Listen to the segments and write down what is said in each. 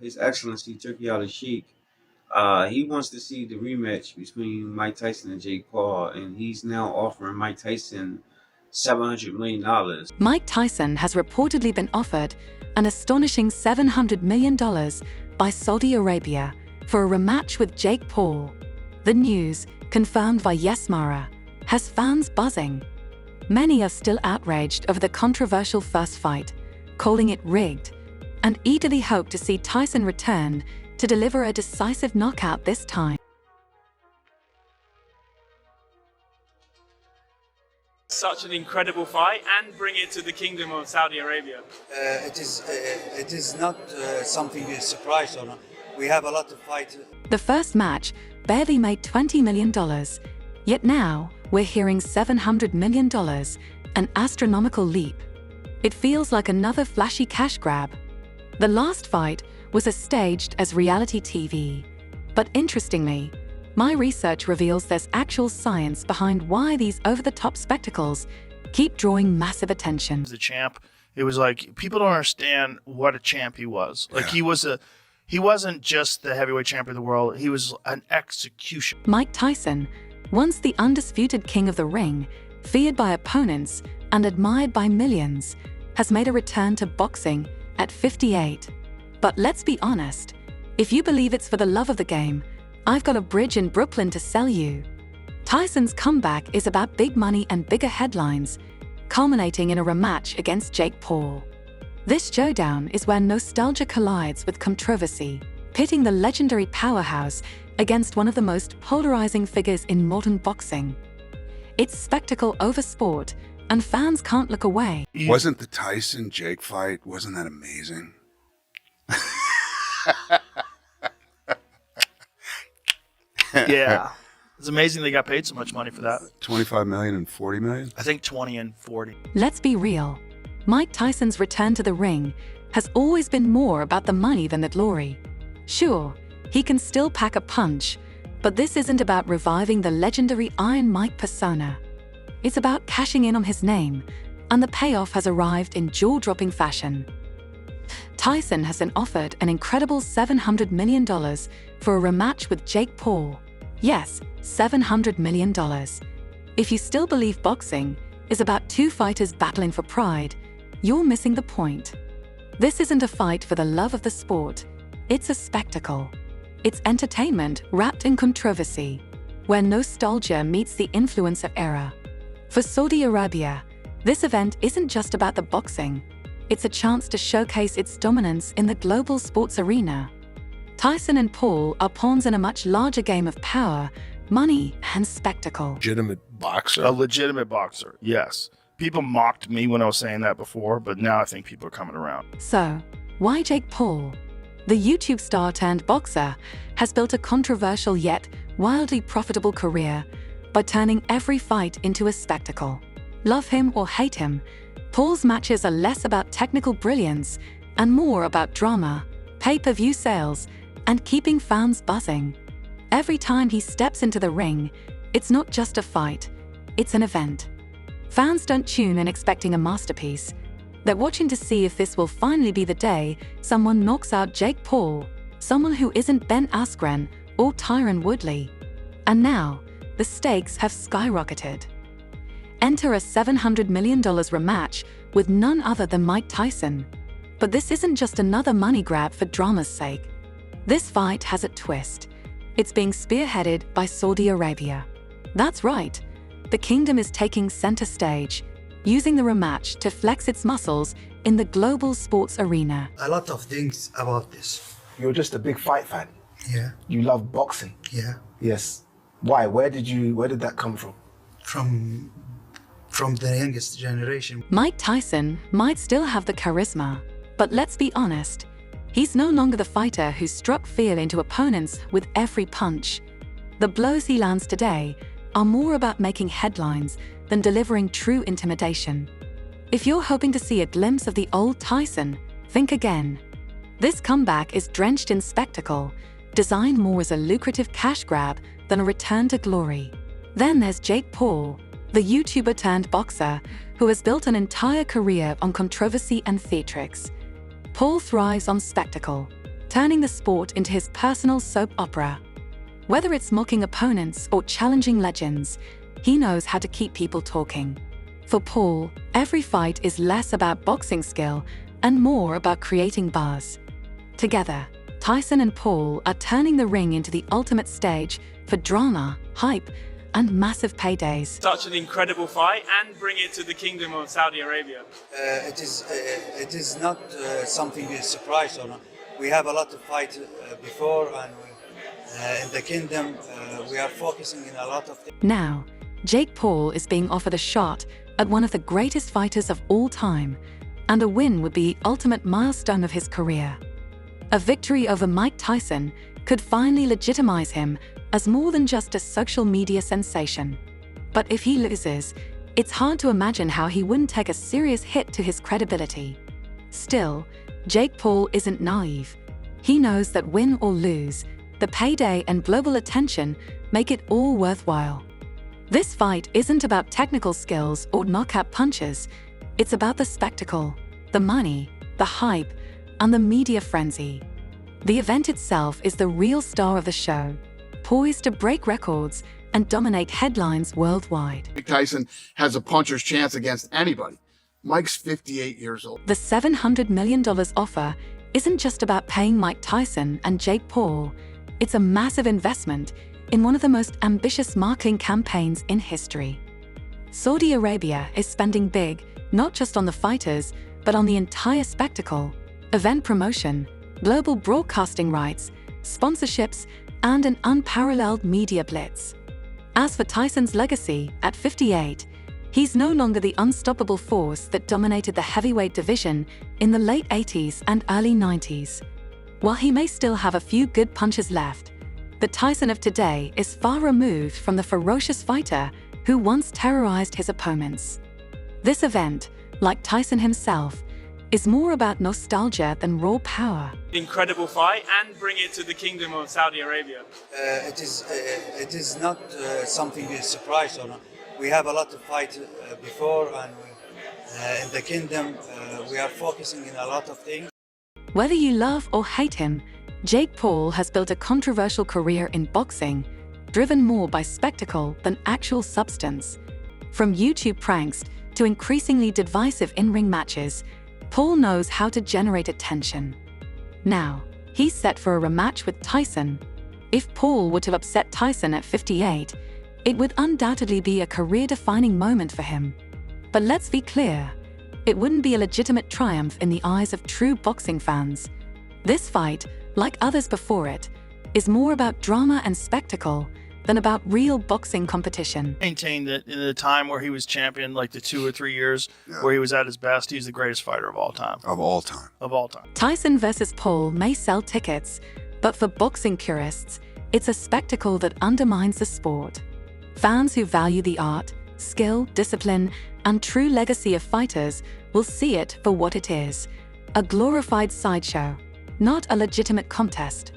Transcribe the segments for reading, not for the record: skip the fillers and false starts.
His Excellency Turkey Al Sheikh, he wants to see the rematch between Mike Tyson and Jake Paul, and he's now offering Mike Tyson $700 million. Mike Tyson has reportedly been offered an astonishing $700 million by Saudi Arabia for a rematch with Jake Paul. The news, confirmed by Yes Mara, has fans buzzing. Many are still outraged over the controversial first fight, calling it rigged, and eagerly hope to see Tyson return to deliver a decisive knockout this time. Such an incredible fight and bring it to the Kingdom of Saudi Arabia. It is not something to surprise on. We have a lot to fight. The first match barely made $20 million, yet now we're hearing $700 million, an astronomical leap. It feels like another flashy cash grab. The last fight was staged as reality TV, but interestingly, my research reveals there's actual science behind why these over-the-top spectacles keep drawing massive attention. The champ, it was like people don't understand what a champ he was. Like he wasn't just the heavyweight champion of the world, he was an execution. Mike Tyson, once the undisputed king of the ring, feared by opponents and admired by millions, has made a return to boxing at 58. But let's be honest, if you believe it's for the love of the game, I've got a bridge in Brooklyn to sell you. Tyson's comeback is about big money and bigger headlines, culminating in a rematch against Jake Paul. This showdown is where nostalgia collides with controversy, pitting the legendary powerhouse against one of the most polarizing figures in modern boxing. It's spectacle over sport, and fans can't look away. Wasn't the Tyson-Jake fight, wasn't that amazing? Yeah. It's amazing they got paid so much money for that. 25 million and 40 million? I think 20 and 40. Let's be real. Mike Tyson's return to the ring has always been more about the money than the glory. Sure, he can still pack a punch, but this isn't about reviving the legendary Iron Mike persona. It's about cashing in on his name, and the payoff has arrived in jaw-dropping fashion. Tyson has been offered an incredible $700 million for a rematch with Jake Paul. Yes, $700 million. If you still believe boxing is about two fighters battling for pride, you're missing the point. This isn't a fight for the love of the sport. It's a spectacle. It's entertainment wrapped in controversy, where nostalgia meets the influencer era. For Saudi Arabia, this event isn't just about the boxing. It's a chance to showcase its dominance in the global sports arena. Tyson and Paul are pawns in a much larger game of power, money, and spectacle. Legitimate boxer? A legitimate boxer, yes. People mocked me when I was saying that before, but now I think people are coming around. So, why Jake Paul? The YouTube star turned boxer has built a controversial yet wildly profitable career by turning every fight into a spectacle. Love him or hate him, Paul's matches are less about technical brilliance and more about drama, pay-per-view sales, and keeping fans buzzing. Every time he steps into the ring, it's not just a fight, it's an event. Fans don't tune in expecting a masterpiece. They're watching to see if this will finally be the day someone knocks out Jake Paul, someone who isn't Ben Askren or Tyron Woodley. And now, the stakes have skyrocketed. Enter a $700 million rematch with none other than Mike Tyson. But this isn't just another money grab for drama's sake. This fight has a twist. It's being spearheaded by Saudi Arabia. That's right. The kingdom is taking center stage, using the rematch to flex its muscles in the global sports arena. A lot of things about this. You're just a big fight fan. Yeah. You love boxing. Yeah. Yes. Why? Where did that come from? From the youngest generation. Mike Tyson might still have the charisma, but let's be honest, he's no longer the fighter who struck fear into opponents with every punch. The blows he lands today are more about making headlines than delivering true intimidation. If you're hoping to see a glimpse of the old Tyson, think again. This comeback is drenched in spectacle, designed more as a lucrative cash grab than a return to glory. Then there's Jake Paul, the YouTuber turned boxer who has built an entire career on controversy and theatrics. Paul thrives on spectacle, turning the sport into his personal soap opera. Whether it's mocking opponents or challenging legends, he knows how to keep people talking. For Paul, every fight is less about boxing skill and more about creating buzz. Together, Tyson and Paul are turning the ring into the ultimate stage for drama, hype, and massive paydays. Such an incredible fight and bring it to the Kingdom of Saudi Arabia. It is not something to surprise on. We have a lot of fights before, and in the kingdom we are focusing in a lot of things. Now, Jake Paul is being offered a shot at one of the greatest fighters of all time, and a win would be the ultimate milestone of his career. A victory over Mike Tyson could finally legitimize him as more than just a social media sensation. But if he loses, it's hard to imagine how he wouldn't take a serious hit to his credibility. Still, Jake Paul isn't naive. He knows that win or lose, the payday and global attention make it all worthwhile. This fight isn't about technical skills or knockout punches. It's about the spectacle, the money, the hype, and the media frenzy. The event itself is the real star of the show, poised to break records and dominate headlines worldwide. Mike Tyson has a puncher's chance against anybody. Mike's 58 years old. The $700 million offer isn't just about paying Mike Tyson and Jake Paul. It's a massive investment in one of the most ambitious marketing campaigns in history. Saudi Arabia is spending big, not just on the fighters, but on the entire spectacle, event promotion, global broadcasting rights, sponsorships, and an unparalleled media blitz. As for Tyson's legacy, at 58, he's no longer the unstoppable force that dominated the heavyweight division in the late 80s and early 90s. While he may still have a few good punches left, the Tyson of today is far removed from the ferocious fighter who once terrorized his opponents. This event, like Tyson himself, is more about nostalgia than raw power. Incredible fight and bring it to the Kingdom of Saudi Arabia. It is not something to surprise on. We have a lot of fights before, and in the kingdom we are focusing in a lot of things. Whether you love or hate him, Jake Paul has built a controversial career in boxing, driven more by spectacle than actual substance. From YouTube pranks to increasingly divisive in-ring matches, Paul knows how to generate attention. Now, he's set for a rematch with Tyson. If Paul were to upset Tyson at 58, it would undoubtedly be a career-defining moment for him. But let's be clear, it wouldn't be a legitimate triumph in the eyes of true boxing fans. This fight, like others before it, is more about drama and spectacle than about real boxing competition. Maintained that in the time where he was champion, like the 2 or 3 years where he was at his best, he's the greatest fighter of all time. Of all time. Of all time. Tyson versus Paul may sell tickets, but for boxing purists, it's a spectacle that undermines the sport. Fans who value the art, skill, discipline, and true legacy of fighters will see it for what it is, a glorified sideshow, not a legitimate contest.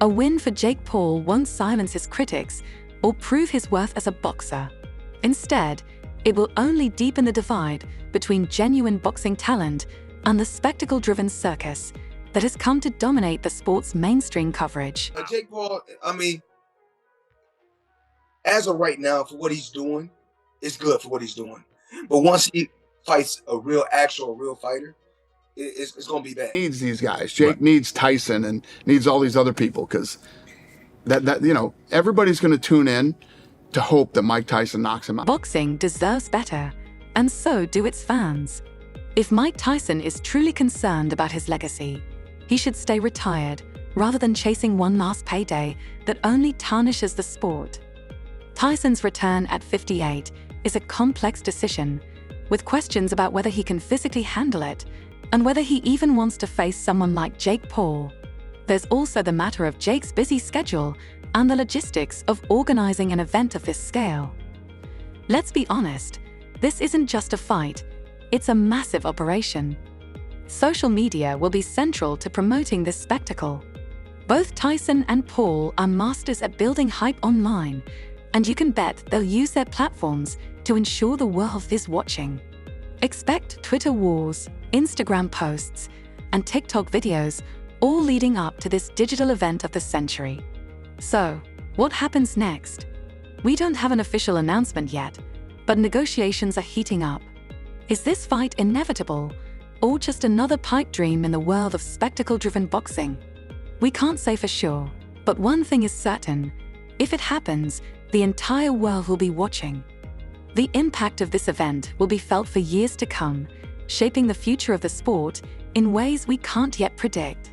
A win for Jake Paul won't silence his critics or prove his worth as a boxer. Instead, it will only deepen the divide between genuine boxing talent and the spectacle-driven circus that has come to dominate the sport's mainstream coverage. Jake Paul, I mean, as of right now, for what he's doing, it's good for what he's doing. But once he fights a real fighter, it's going to be bad. Needs these guys. Jake needs Tyson and needs all these other people because that you know, everybody's going to tune in to hope that Mike Tyson knocks him out. Boxing deserves better, and so do its fans. If Mike Tyson is truly concerned about his legacy, he should stay retired rather than chasing one last payday that only tarnishes the sport. Tyson's return at 58 is a complex decision, with questions about whether he can physically handle it and whether he even wants to face someone like Jake Paul. There's also the matter of Jake's busy schedule and the logistics of organizing an event of this scale. Let's be honest, this isn't just a fight, it's a massive operation. Social media will be central to promoting this spectacle. Both Tyson and Paul are masters at building hype online, and you can bet they'll use their platforms to ensure the world is watching. Expect Twitter wars, Instagram posts, and TikTok videos all leading up to this digital event of the century. So, what happens next? We don't have an official announcement yet, but negotiations are heating up. Is this fight inevitable, or just another pipe dream in the world of spectacle-driven boxing? We can't say for sure, but one thing is certain: if it happens, the entire world will be watching. The impact of this event will be felt for years to come, shaping the future of the sport in ways we can't yet predict.